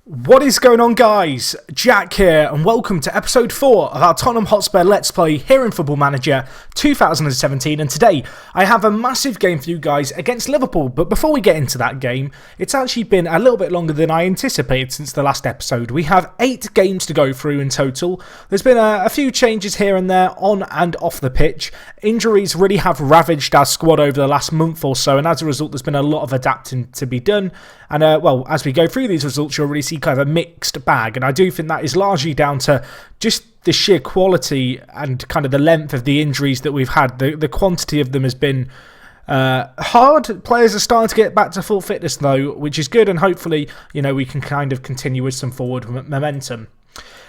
What is going on, guys? Jack here, and welcome to episode 4 of our Tottenham Hotspur Let's Play here in Football Manager 2017. And today I have a massive game for you guys against Liverpool. But before we get into that game, it's actually been a little bit longer than I anticipated since the last episode. We have 8 games to go through in total. There's been a few changes here and there on and off the pitch. Injuries really have ravaged our squad over the last month or so, and as a result there's been a lot of adapting to be done. And well, as we go through these results, you'll really see kind of a mixed bag, and I do think that is largely down to just the sheer quality and kind of the length of the injuries that we've had. The quantity of them has been hard. Players are starting to get back to full fitness though, which is good, and hopefully, you know, we can kind of continue with some forward momentum.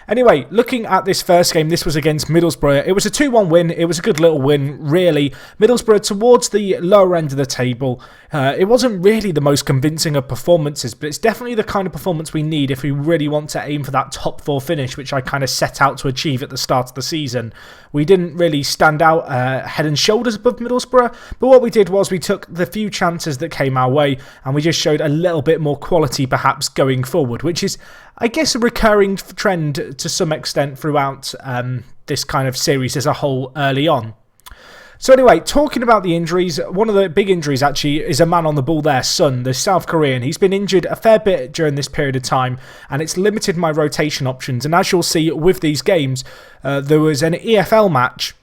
Anyway, looking at this first game, this was against Middlesbrough. It was a 2-1 win. It was a good little win, really. Middlesbrough towards the lower end of the table. It wasn't really the most convincing of performances, but it's definitely the kind of performance we need if we really want to aim for that top 4 finish, which I kind of set out to achieve at the start of the season. We didn't really stand out head and shoulders above Middlesbrough, but what we did was we took the few chances that came our way, and we just showed a little bit more quality perhaps going forward, which is, I guess, a recurring trend to some extent throughout this kind of series as a whole early on. So anyway, talking about the injuries, one of the big injuries actually is a man on the ball there, Son, the South Korean. He's been injured a fair bit during this period of time, and it's limited my rotation options. And as you'll see with these games, there was an EFL match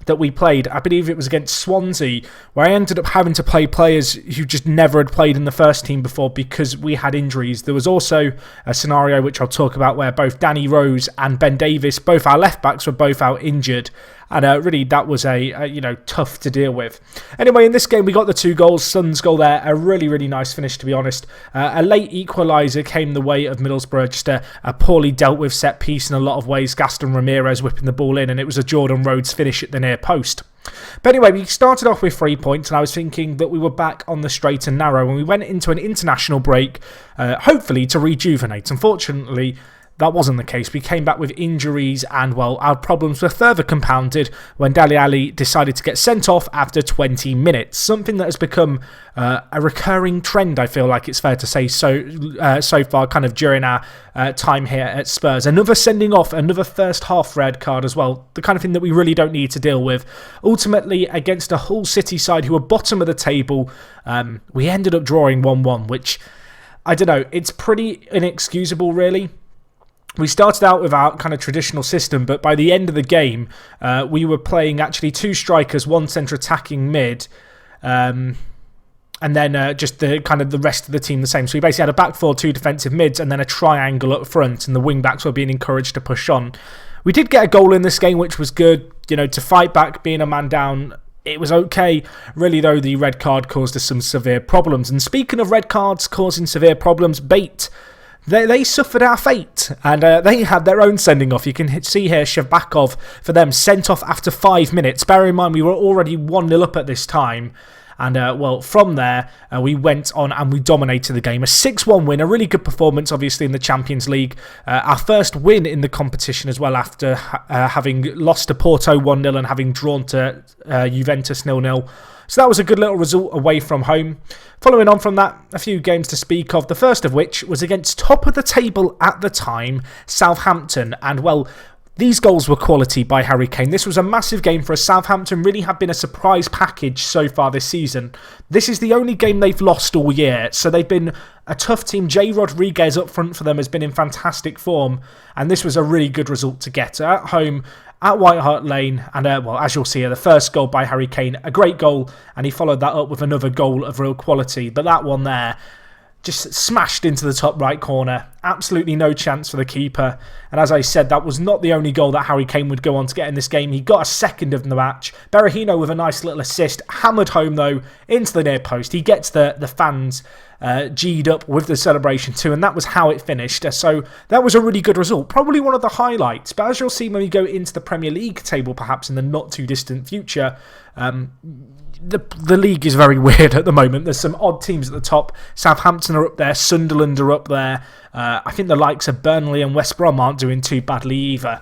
that we played, I believe it was against Swansea, where I ended up having to play players who just never had played in the first team before because we had injuries. There was also a scenario which I'll talk about where both Danny Rose and Ben Davies, both our left backs, were both out injured. And really, that was a tough to deal with. Anyway, in this game, we got the 2 goals. Son's goal there, a really, really nice finish, to be honest. A late equaliser came the way of Middlesbrough, just a poorly dealt with set piece in a lot of ways. Gaston Ramirez whipping the ball in, and it was a Jordan Rhodes finish at the near post. But anyway, we started off with 3 points, and I was thinking that we were back on the straight and narrow, and we went into an international break, hopefully to rejuvenate. Unfortunately, that wasn't the case. We came back with injuries, and well, our problems were further compounded when Dele Alli decided to get sent off after 20 minutes. Something that has become a recurring trend, I feel like it's fair to say, so far kind of during our time here at Spurs. Another sending off, another first half red card as well. The kind of thing that we really don't need to deal with. Ultimately, against a Hull City side who are bottom of the table, we ended up drawing 1-1, which, I don't know, it's pretty inexcusable really. We started out with our kind of traditional system, but by the end of the game, we were playing actually 2 strikers, 1 centre attacking mid, and then just the kind of the rest of the team the same. So we basically had a back 4, 2 defensive mids, and then a triangle up front, and the wing backs were being encouraged to push on. We did get a goal in this game, which was good. You know, to fight back, being a man down, it was okay. Really, though, the red card caused us some severe problems. And speaking of red cards causing severe problems, Bate, They suffered our fate, and they had their own sending off. You can see here Shavbakov for them sent off after 5 minutes. Bear in mind, we were already 1-0 up at this time. And, well, from there, we went on and we dominated the game. A 6-1 win, a really good performance, obviously, in the Champions League. Our first win in the competition as well after having lost to Porto 1-0 and having drawn to Juventus 0-0. So that was a good little result away from home. Following on from that, a few games to speak of, the first of which was against top of the table at the time, Southampton. And, well, these goals were quality by Harry Kane. This was a massive game for us. Southampton really have been a surprise package so far this season. This is the only game they've lost all year, so they've been a tough team. Jay Rodriguez up front for them has been in fantastic form, and this was a really good result to get at home at White Hart Lane. And, well, as you'll see here, the first goal by Harry Kane, a great goal, and he followed that up with another goal of real quality. But that one there, just smashed into the top right corner. Absolutely no chance for the keeper. And as I said, that was not the only goal that Harry Kane would go on to get in this game. He got a second of the match. Berahino with a nice little assist. Hammered home, though, into the near post. He gets the fans G'd up with the celebration too, and that was how it finished. So that was a really good result. Probably one of the highlights. But as you'll see when we go into the Premier League table, perhaps in the not-too-distant future, the league is very weird at the moment. There's some odd teams at the top. Southampton are up there. Sunderland are up there. I think the likes of Burnley and West Brom aren't doing too badly either.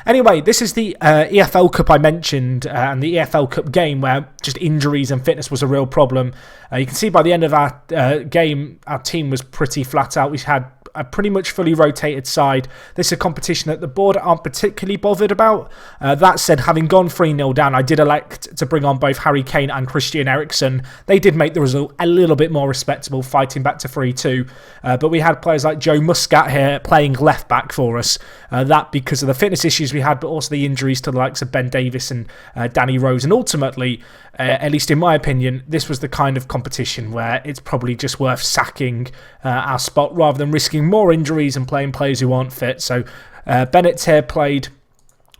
Anyway, this is the EFL Cup I mentioned, and the EFL Cup game where just injuries and fitness was a real problem. You can see by the end of our game, our team was pretty flat out. We had a pretty much fully rotated side. This is a competition that the board aren't particularly bothered about. That said, having gone 3-0 down, I did elect to bring on both Harry Kane and Christian Eriksen. They did make the result a little bit more respectable, fighting back to 3-2. But we had players like Joe Muscat here playing left back for us. That because of the fitness issues we had, but also the injuries to the likes of Ben Davies and Danny Rose. And ultimately, at least in my opinion, this was the kind of competition where it's probably just worth sacking our spot rather than risking more injuries and playing players who aren't fit. So Bennett here played,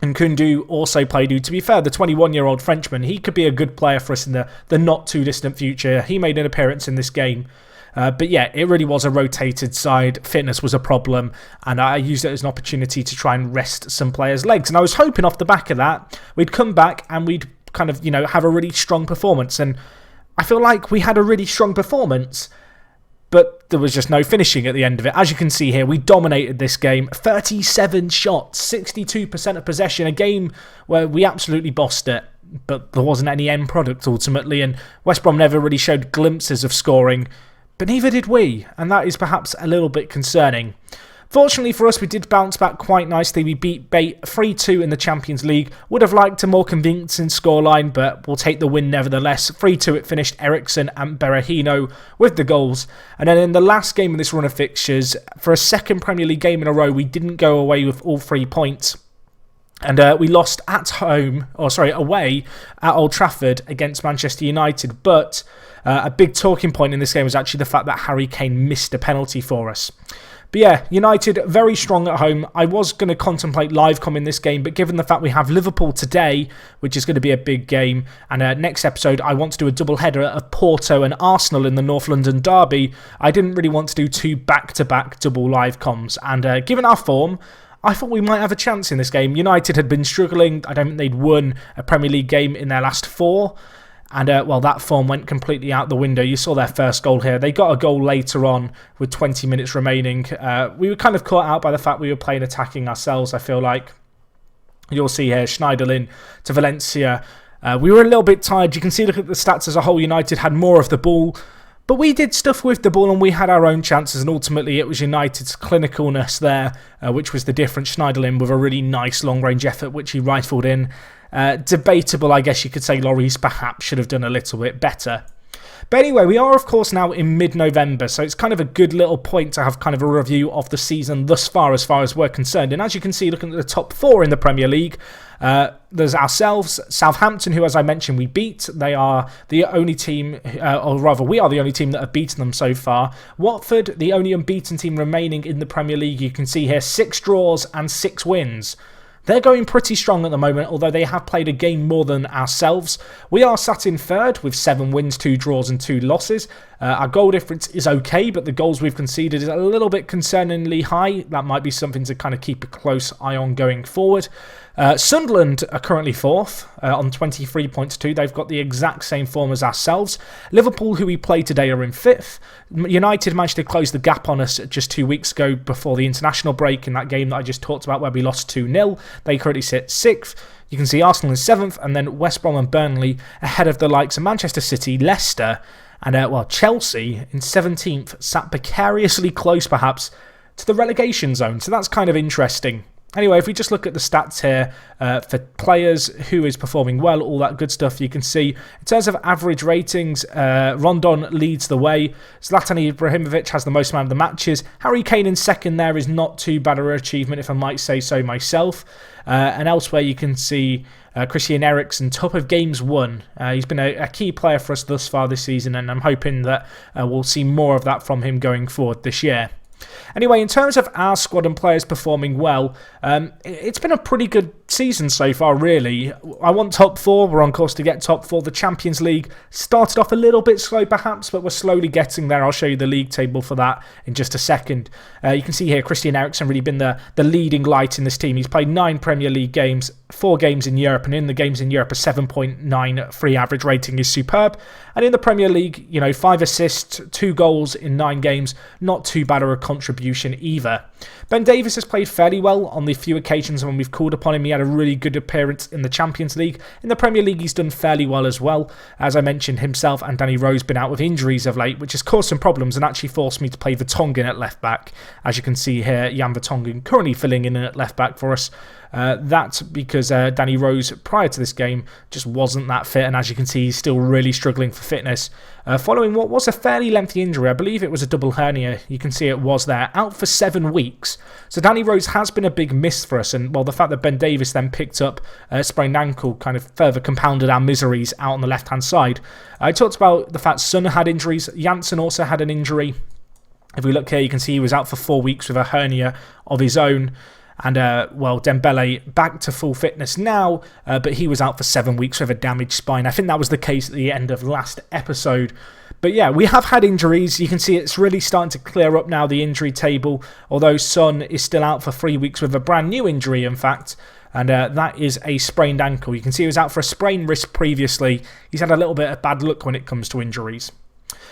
and Koundou also played, who, to be fair, the 21-year-old Frenchman, he could be a good player for us in the not-too-distant future. He made an appearance in this game. But yeah, it really was a rotated side. Fitness was a problem, and I used it as an opportunity to try and rest some players' legs. And I was hoping off the back of that, we'd come back and we'd kind of, have a really strong performance. And I feel like we had a really strong performance, but there was just no finishing at the end of it. As you can see here, we dominated this game. 37 shots, 62% of possession, a game where we absolutely bossed it. But there wasn't any end product ultimately, and West Brom never really showed glimpses of scoring, but neither did we, and that is perhaps a little bit concerning. Fortunately for us, we did bounce back quite nicely. We beat Bate 3-2 in the Champions League. Would have liked a more convincing scoreline, but we'll take the win nevertheless. 3-2 it finished. Eriksen and Berahino with the goals. And then in the last game of this run of fixtures, for a second Premier League game in a row, we didn't go away with all 3 points. And we lost away at Old Trafford against Manchester United. But a big talking point in this game was actually the fact that Harry Kane missed a penalty for us. But yeah, United very strong at home. I was going to contemplate livecom in this game, but given the fact we have Liverpool today, which is going to be a big game, and next episode I want to do a double header of Porto and Arsenal in the North London derby, I didn't really want to do 2 back-to-back double livecoms. And given our form, I thought we might have a chance in this game. United had been struggling. I don't think they'd won a Premier League game in their last 4. And, that form went completely out the window. You saw their first goal here. They got a goal later on with 20 minutes remaining. We were kind of caught out by the fact we were playing attacking ourselves, I feel like. You'll see here, Schneiderlin to Valencia. We were a little bit tired. You can see, look at the stats as a whole. United had more of the ball. But we did stuff with the ball and we had our own chances, and ultimately it was United's clinicalness there, which was the difference. Schneiderlin with a really nice long-range effort, which he rifled in. Debatable, I guess you could say Lloris perhaps should have done a little bit better. But anyway, we are of course now in mid-November, so it's kind of a good little point to have kind of a review of the season thus far as we're concerned. And as you can see, looking at the top 4 in the Premier League, there's ourselves, Southampton, who as I mentioned we beat. They are the only team, or rather we are the only team that have beaten them so far. Watford, the only unbeaten team remaining in the Premier League. You can see here 6 draws and 6 wins. They're going pretty strong at the moment, although they have played a game more than ourselves. We are sat in 3rd with 7 wins, 2 draws and 2 losses. Our goal difference is okay, but the goals we've conceded is a little bit concerningly high. That might be something to kind of keep a close eye on going forward. Sunderland are currently 4th on 23 points too. They've got the exact same form as ourselves. Liverpool, who we play today, are in 5th. United managed to close the gap on us just 2 weeks ago before the international break in that game that I just talked about where we lost 2-0. They currently sit 6th. You can see Arsenal in 7th, and then West Brom and Burnley ahead of the likes of Manchester City, Leicester, and Chelsea in 17th, sat precariously close perhaps to the relegation zone. So that's kind of interesting. Anyway, if we just look at the stats here for players, who is performing well, all that good stuff, you can see in terms of average ratings, Rondon leads the way. Zlatan Ibrahimovic has the most amount of the matches. Harry Kane in 2nd there is not too bad an achievement, if I might say so myself. And elsewhere you can see Christian Eriksen, top of games won. He's been a key player for us thus far this season, and I'm hoping that we'll see more of that from him going forward this year. Anyway, in terms of our squad and players performing well, it's been a pretty good season so far, really. I want top 4. We're on course to get top 4. The Champions League started off a little bit slow, perhaps, but we're slowly getting there. I'll show you the league table for that in just a second. You can see here Christian Eriksen really been the leading light in this team. He's played 9 Premier League games, 4 games in Europe, and in the games in Europe, a 7.9 free average rating is superb. And in the Premier League, 5 assists, 2 goals in 9 games, not too bad a contribution either. Ben Davies has played fairly well on the few occasions when we've called upon him. He had a really good appearance in the Champions League. In the Premier League, he's done fairly well as well. As I mentioned, himself and Danny Rose been out with injuries of late, which has caused some problems and actually forced me to play Vertonghen at left back. As you can see here, Jan Vertonghen currently filling in at left back for us. That's because Danny Rose, prior to this game, just wasn't that fit, and as you can see, he's still really struggling for fitness. Following what was a fairly lengthy injury, I believe it was a double hernia, you can see it was there, out for 7 weeks. So Danny Rose has been a big miss for us, and well, the fact that Ben Davies then picked up a sprained ankle kind of further compounded our miseries out on the left-hand side. I talked about the fact Son had injuries, Janssen also had an injury. If we look here, you can see he was out for 4 weeks with a hernia of his own. And, well, Dembele back to full fitness now, but he was out for 7 weeks with a damaged spine. I think that was the case at the end of last episode. But yeah, we have had injuries. You can see it's really starting to clear up now, the injury table, although Son is still out for 3 weeks with a brand new injury, in fact. And that is a sprained ankle. You can see he was out for a sprained wrist previously. He's had a little bit of bad luck when it comes to injuries.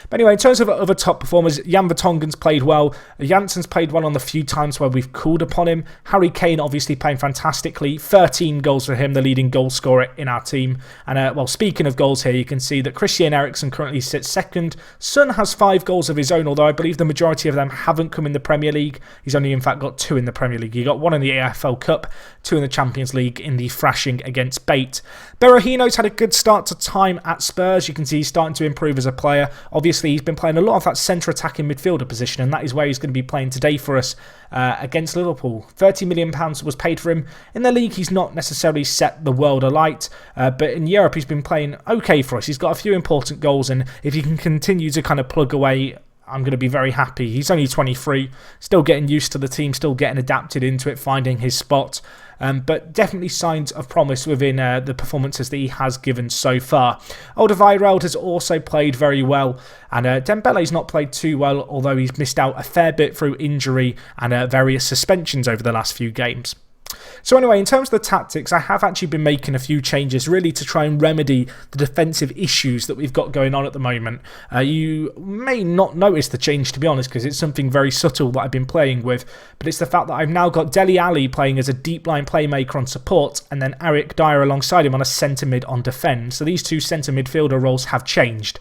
But anyway, in terms of other top performers, Jan Vertonghen's played well. Janssen's played well on the few times where we've called upon him. Harry Kane obviously playing fantastically. 13 goals for him, the leading goal scorer in our team. And, well, speaking of goals here, you can see that Christian Eriksen currently sits second. Son has 5 goals of his own, although I believe the majority of them haven't come in the Premier League. He's only, in fact, got 2 in the Premier League. He got 1 in the AFL Cup, 2 in the Champions League in the thrashing against Bate. Berahino's had a good start to time at Spurs. You can see he's starting to improve as a player. Obviously, he's been playing a lot of that centre attacking midfielder position, and that is where he's going to be playing today for us against Liverpool. £30 million was paid for him. In the league, he's not necessarily set the world alight, but in Europe, he's been playing okay for us. He's got a few important goals, and if he can continue to kind of plug away, I'm going to be very happy. He's only 23, still getting used to the team, still getting adapted into it, finding his spot. But definitely signs of promise within the performances that he has given so far. Alderweireld has also played very well, and Dembele's not played too well, although he's missed out a fair bit through injury and various suspensions over the last few games. So anyway, in terms of the tactics, I have actually been making a few changes really to try and remedy the defensive issues that we've got going on at the moment. You may not notice the change, to be honest, because it's something very subtle that I've been playing with, but it's the fact that I've now got Dele Alli playing as a deep line playmaker on support, and then Eric Dyer alongside him on a centre mid on defend. So these two centre midfielder roles have changed.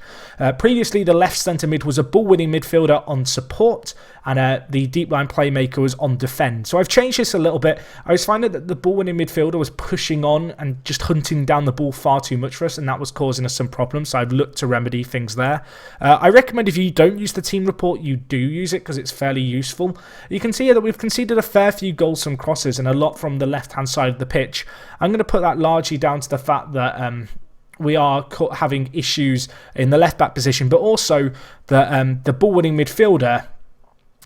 Previously, the left centre mid was a ball-winning midfielder on support, and the deep line playmaker was on defend. So I've changed this a little bit. I was finding that the ball-winning midfielder was pushing on and just hunting down the ball far too much for us, and that was causing us some problems, so I've looked to remedy things there. I recommend if you don't use the team report, you do use it because it's fairly useful. You can see here that we've conceded a fair few goals from crosses and a lot from the left-hand side of the pitch. I'm going to put that largely down to the fact that we are having issues in the left-back position, but also the ball-winning midfielder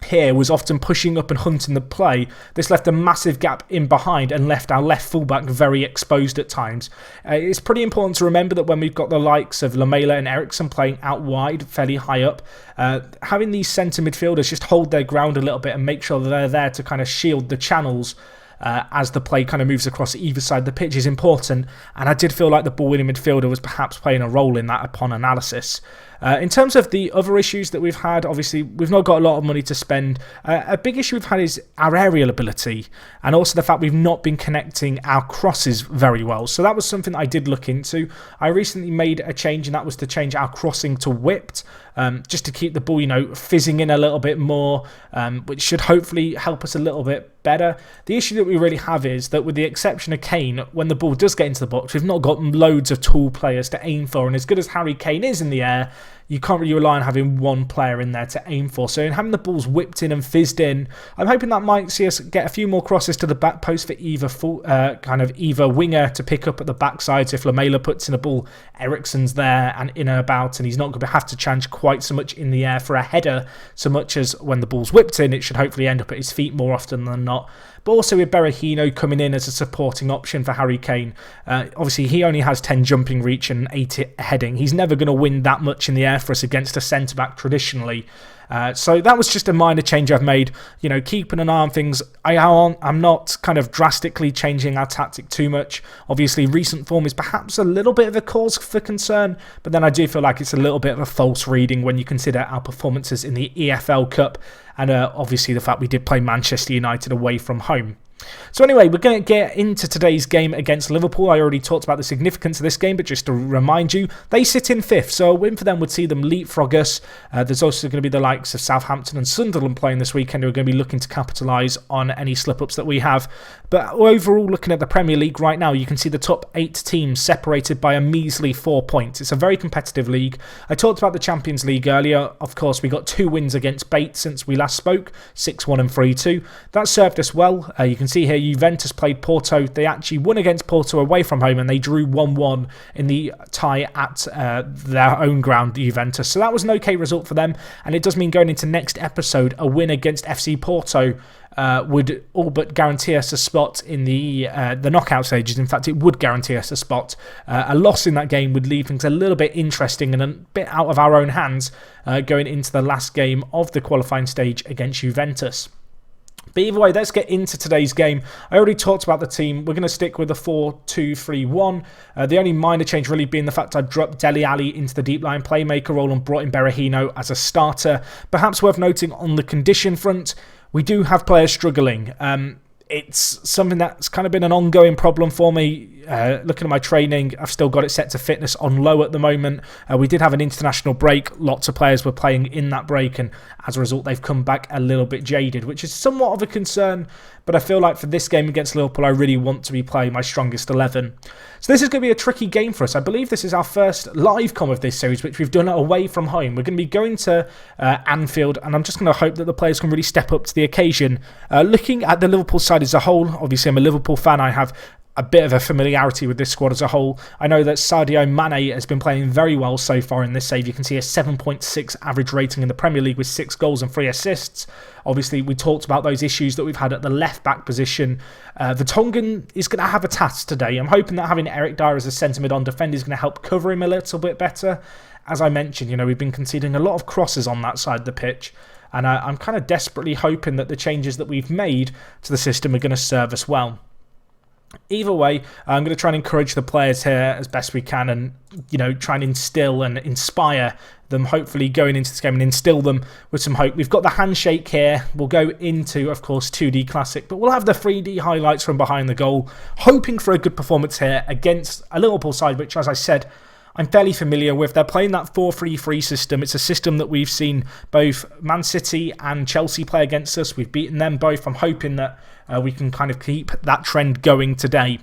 here was often pushing up and hunting the play. This left a massive gap in behind and left our left fullback very exposed at times. It's pretty important to remember that when we've got the likes of Lamela and Eriksen playing out wide, fairly high up, having these centre midfielders just hold their ground a little bit and make sure that they're there to kind of shield the channels as the play kind of moves across either side of the pitch is important, and I did feel like the ball-winning midfielder was perhaps playing a role in that upon analysis. In terms of the other issues that we've had, obviously we've not got a lot of money to spend. A big issue we've had is our aerial ability, and also the fact we've not been connecting our crosses very well. So that was something I did look into. I recently made a change, and that was to change our crossing to whipped, just to keep the ball, fizzing in a little bit more, which should hopefully help us a little bit better. The issue that we really have is that with the exception of Kane, when the ball does get into the box, we've not got loads of tall players to aim for, and as good as Harry Kane is in the air, you can't really rely on having one player in there to aim for. So in having the balls whipped in and fizzed in, I'm hoping that might see us get a few more crosses to the back post for either winger to pick up at the backside. So if Lamela puts in a ball, Eriksen's there and in and about, and he's not going to have to change quite so much in the air for a header, so much as when the ball's whipped in, it should hopefully end up at his feet more often than not. But also with Berahino coming in as a supporting option for Harry Kane. Obviously, he only has 10 jumping reach and 8 heading. He's never going to win that much in the air for us against a centre-back traditionally. So that was just a minor change I've made. Keeping an eye on things. I'm not kind of drastically changing our tactic too much. Obviously, recent form is perhaps a little bit of a cause for concern, but then I do feel like it's a little bit of a false reading when you consider our performances in the EFL Cup and obviously the fact we did play Manchester United away from home. So anyway, we're going to get into today's game against Liverpool. I already talked about the significance of this game, but just to remind you, they sit in 5th, so a win for them would see them leapfrog us. There's also going to be the likes of Southampton and Sunderland playing this weekend who are going to be looking to capitalise on any slip-ups that we have. But overall, looking at the Premier League right now, you can see the top 8 teams separated by a measly 4 points. It's a very competitive league. I talked about the Champions League earlier. Of course, we got 2 wins against Bates since we last spoke, 6-1 and 3-2. That served us well. You can see here Juventus played Porto. They actually won against Porto away from home and they drew 1-1 in the tie at their own ground, Juventus. So that was an okay result for them, and it does mean going into next episode, a win against FC Porto would all but guarantee us a spot in the knockout stages. In fact, it would guarantee us a spot. A loss in that game would leave things a little bit interesting and a bit out of our own hands going into the last game of the qualifying stage against Juventus. But either way, let's get into today's game. I already talked about the team. We're going to stick with the 4-2-3-1. The only minor change really being the fact I dropped Dele Alli into the deep line playmaker role and brought in Berahino as a starter. Perhaps worth noting on the condition front, we do have players struggling. It's something that's kind of been an ongoing problem for me. Looking at my training, I've still got it set to fitness on low at the moment. We did have an international break. Lots of players were playing in that break, and as a result, they've come back a little bit jaded, which is somewhat of a concern. But I feel like for this game against Liverpool, I really want to be playing my strongest 11. So this is going to be a tricky game for us. I believe this is our first live com of this series, which we've done away from home. We're going to be going to Anfield, and I'm just going to hope that the players can really step up to the occasion. Looking at the Liverpool side as a whole, obviously I'm a Liverpool fan. I have a bit of a familiarity with this squad as a whole. I know that Sadio Mane has been playing very well so far in this save. You can see a 7.6 average rating in the Premier League with 6 goals and 3 assists. Obviously, we talked about those issues that we've had at the left-back position. Vertonghen is going to have a task today. I'm hoping that having Eric Dyer as a centre mid on defender is going to help cover him a little bit better. As I mentioned, we've been conceding a lot of crosses on that side of the pitch. And I'm kind of desperately hoping that the changes that we've made to the system are going to serve us well. Either way, I'm going to try and encourage the players here as best we can and, try and instill and inspire them, hopefully going into this game and instill them with some hope. We've got the handshake here. We'll go into, of course, 2D Classic, but we'll have the 3D highlights from behind the goal, hoping for a good performance here against a Liverpool side, which, as I said, I'm fairly familiar with. They're playing that 4-3-3 system. It's a system that we've seen both Man City and Chelsea play against us. We've beaten them both. I'm hoping that we can kind of keep that trend going today.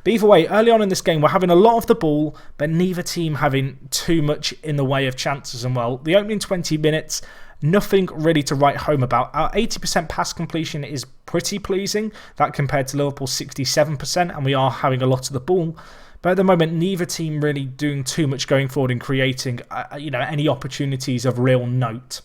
But either way, early on in this game, we're having a lot of the ball, but neither team having too much in the way of chances. And well, the opening 20 minutes, nothing really to write home about. Our 80% pass completion is pretty pleasing. That compared to Liverpool's 67%, and we are having a lot of the ball. But at the moment, neither team really doing too much going forward and creating, any opportunities of real note.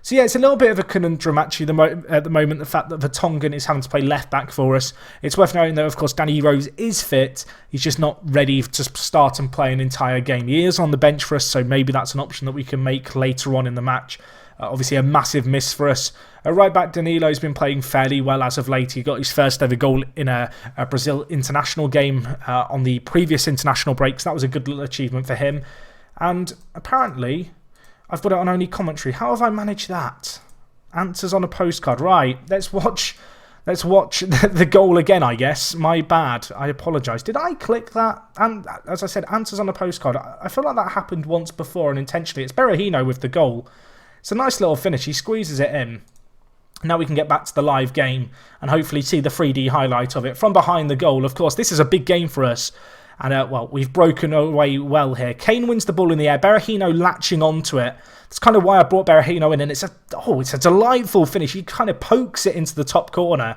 So yeah, it's a little bit of a conundrum actually at the moment, the fact that Vertonghen is having to play left back for us. It's worth noting that, of course, Danny Rose is fit. He's just not ready to start and play an entire game. He is on the bench for us, so maybe that's an option that we can make later on in the match. Obviously, a massive miss for us. Right back, Danilo's been playing fairly well as of late. He got his first ever goal in a Brazil international game on the previous international break, so that was a good little achievement for him. And apparently, I've got it on only commentary. How have I managed that? Answers on a postcard. Right, let's watch the goal again, I guess. My bad. I apologise. Did I click that? And as I said, answers on a postcard. I feel like that happened once before and intentionally. It's Berahino with the goal. It's a nice little finish. He squeezes it in. Now we can get back to the live game and hopefully see the 3D highlight of it from behind the goal. Of course, this is a big game for us. And, we've broken away well here. Kane wins the ball in the air. Berahino latching onto it. That's kind of why I brought Berahino in. And it's a delightful finish. He kind of pokes it into the top corner.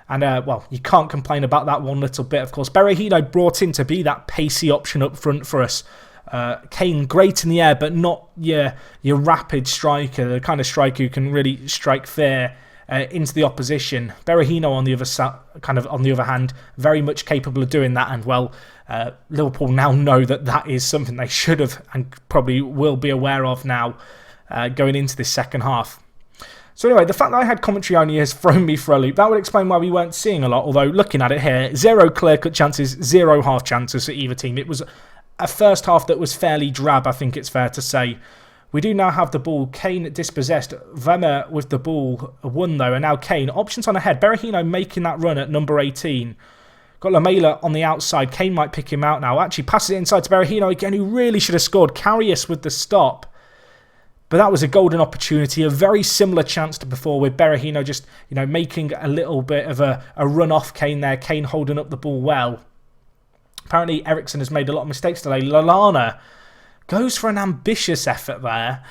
And, you can't complain about that one little bit, of course. Berahino brought in to be that pacey option up front for us. Kane, great in the air, but not your rapid striker, the kind of striker who can really strike fair into the opposition. Berahino on the other hand, very much capable of doing that. And Liverpool now know that is something they should have and probably will be aware of now going into this second half. So anyway, the fact that I had commentary only has thrown me for a loop. That would explain why we weren't seeing a lot. Although looking at it here, 0 clear-cut chances, 0 half chances for either team. It was a first half that was fairly drab, I think it's fair to say. We do now have the ball. Kane dispossessed. Vermeer with the ball won though, and now Kane. Options on ahead. Berahino making that run at number 18. Got Lamela on the outside. Kane might pick him out now. Actually passes it inside to Berahino again, who really should have scored. Karius with the stop. But that was a golden opportunity, a very similar chance to before with Berahino just, making a little bit of a run off Kane there. Kane holding up the ball well. Apparently Eriksen has made a lot of mistakes today. Lallana goes for an ambitious effort there.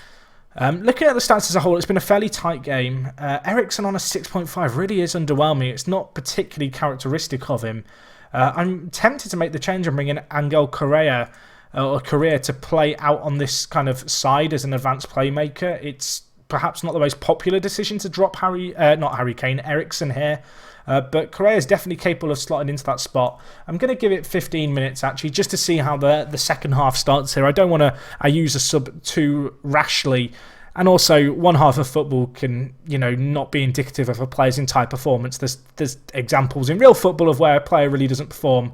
Looking at the stats as a whole, it's been a fairly tight game. Eriksen on a 6.5 really is underwhelming. It's not particularly characteristic of him. I'm tempted to make the change and bring in Angel Correa to play out on this kind of side as an advanced playmaker. It's perhaps not the most popular decision to drop Eriksen here. But Correa is definitely capable of slotting into that spot. I'm going to give it 15 minutes actually, just to see how the second half starts here. I don't want to use a sub too rashly. And also, one half of football can, not be indicative of a player's entire performance. There's examples in real football of where a player really doesn't perform,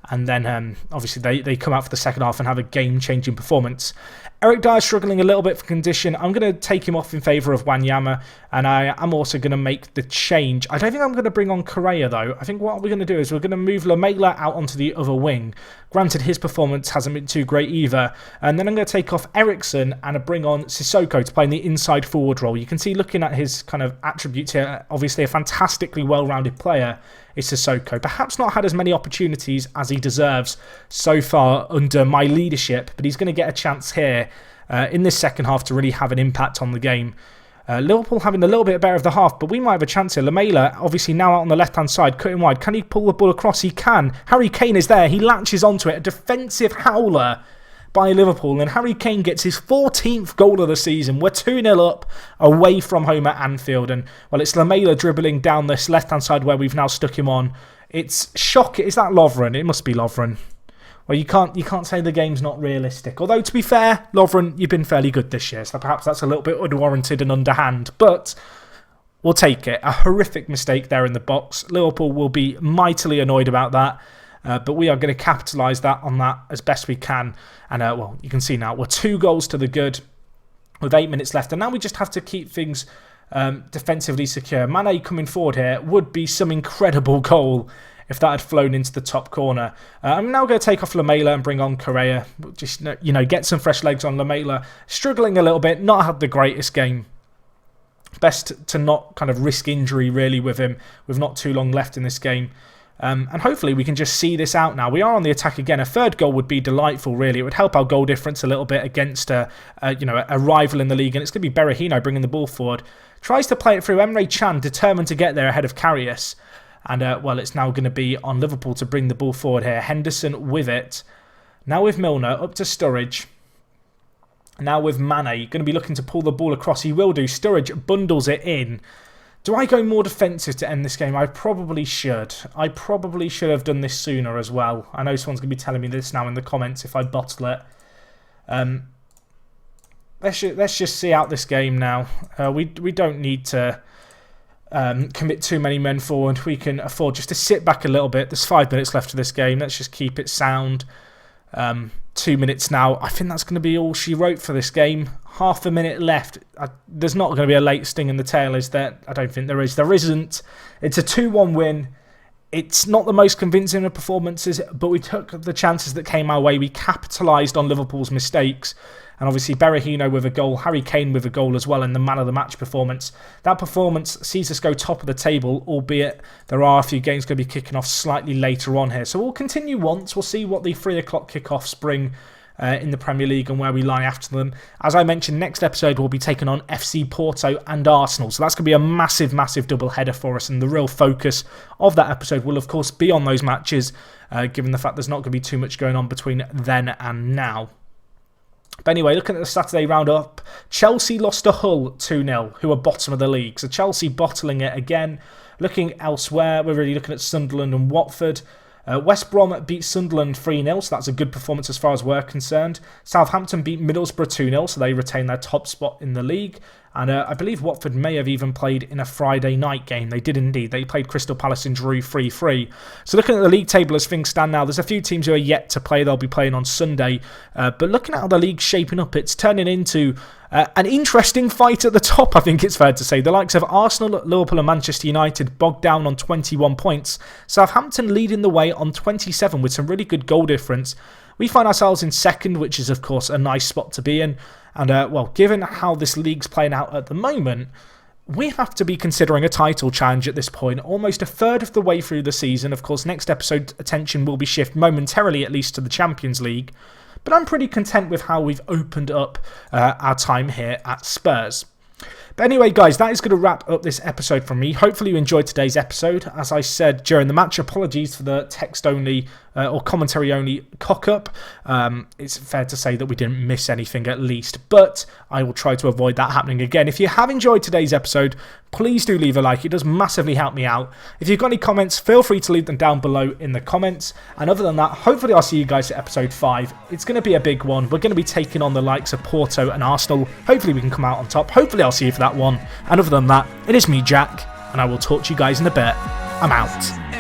and then obviously they come out for the second half and have a game-changing performance. Eric Dyer struggling a little bit for condition. I'm going to take him off in favour of Wanyama, and I am also going to make the change. I don't think I'm going to bring on Correa though. I think what we're going to do is we're going to move Lamela out onto the other wing. Granted, his performance hasn't been too great either. And then I'm going to take off Eriksen and bring on Sissoko to play in the inside forward role. You can see, looking at his kind of attributes here, obviously a fantastically well-rounded player is Sissoko. Perhaps not had as many opportunities as he deserves so far under my leadership, but he's going to get a chance here in this second half to really have an impact on the game. Liverpool having a little bit better of the half, but we might have a chance here. Lamela, obviously now out on the left-hand side, cutting wide. Can he pull the ball across? He can. Harry Kane is there. He latches onto it. A defensive howler by Liverpool, and Harry Kane gets his 14th goal of the season. We're 2-0 up away from home at Anfield, and, well, it's Lamela dribbling down this left-hand side where we've now stuck him on. It's shocking. Is that Lovren? It must be Lovren. Well, you can't say the game's not realistic. Although, to be fair, Lovren, you've been fairly good this year, so perhaps that's a little bit unwarranted and underhand, but we'll take it. A horrific mistake there in the box. Liverpool will be mightily annoyed about that, but we are going to capitalise on that as best we can. And, well, you can see now we're 2 goals to the good with 8 minutes left, and now we just have to keep things defensively secure. Mane coming forward here would be some incredible goal if that had flown into the top corner. I'm now going to take off Lamela and bring on Correa. Just, get some fresh legs on Lamela. Struggling a little bit, not had the greatest game. Best to not kind of risk injury, really, with him, with not too long left in this game. And hopefully we can just see this out now. We are on the attack again. A third goal would be delightful, really. It would help our goal difference a little bit against a rival in the league. And it's going to be Berahino bringing the ball forward. Tries to play it through. Emre Can, determined to get there ahead of Karius. And, well, it's now going to be on Liverpool to bring the ball forward here. Henderson with it. Now with Milner, up to Sturridge. Now with Mane, going to be looking to pull the ball across. He will do. Sturridge bundles it in. Do I go more defensive to end this game? I probably should. I probably should have done this sooner as well. I know someone's going to be telling me this now in the comments if I bottle it. Let's just see out this game now. We don't need to commit too many men forward. We can afford just to sit back a little bit. There's 5 minutes left of this game. Let's just keep it sound. 2 minutes now. I think that's going to be all she wrote for this game. Half a minute left. There's not going to be a late sting in the tail, is there? I don't think there is. There isn't. It's a 2-1 win. It's not the most convincing of performances, but we took the chances that came our way. We capitalised on Liverpool's mistakes. And obviously Berahino with a goal, Harry Kane with a goal as well in the man of the match performance. That performance sees us go top of the table, albeit there are a few games going to be kicking off slightly later on here. So we'll continue once. We'll see what the 3 o'clock kickoffs bring in the Premier League and where we lie after them. As I mentioned, next episode we'll be taking on FC Porto and Arsenal. So that's going to be a massive, massive double header for us. And the real focus of that episode will, of course, be on those matches, given the fact there's not going to be too much going on between then and now. But anyway, looking at the Saturday roundup, Chelsea lost to Hull 2-0, who are bottom of the league. So Chelsea bottling it again. Looking elsewhere, we're really looking at Sunderland and Watford. West Brom beat Sunderland 3-0, so that's a good performance as far as we're concerned. Southampton beat Middlesbrough 2-0, so they retain their top spot in the league. And I believe Watford may have even played in a Friday night game. They did indeed. They played Crystal Palace and drew 3-3. So looking at the league table as things stand now, there's a few teams who are yet to play. They'll be playing on Sunday. But looking at how the league's shaping up, it's turning into an interesting fight at the top, I think it's fair to say. The likes of Arsenal, Liverpool and Manchester United bogged down on 21 points. Southampton leading the way on 27 with some really good goal difference. We find ourselves in second, which is, of course, a nice spot to be in. And, well, given how this league's playing out at the moment, we have to be considering a title challenge at this point, almost a third of the way through the season. Of course, next episode, attention will be shifted momentarily, at least, to the Champions League. But I'm pretty content with how we've opened up our time here at Spurs. But anyway, guys, that is going to wrap up this episode from me. Hopefully you enjoyed today's episode. As I said during the match, apologies for the text-only or commentary-only cock-up. It's fair to say that we didn't miss anything at least, but I will try to avoid that happening again. If you have enjoyed today's episode, please do leave a like. It does massively help me out. If you've got any comments, feel free to leave them down below in the comments. And other than that, hopefully I'll see you guys at episode 5. It's going to be a big one. We're going to be taking on the likes of Porto and Arsenal. Hopefully we can come out on top. Hopefully I'll see you for that one. And other than that, it is me, Jack, and I will talk to you guys in a bit. I'm out.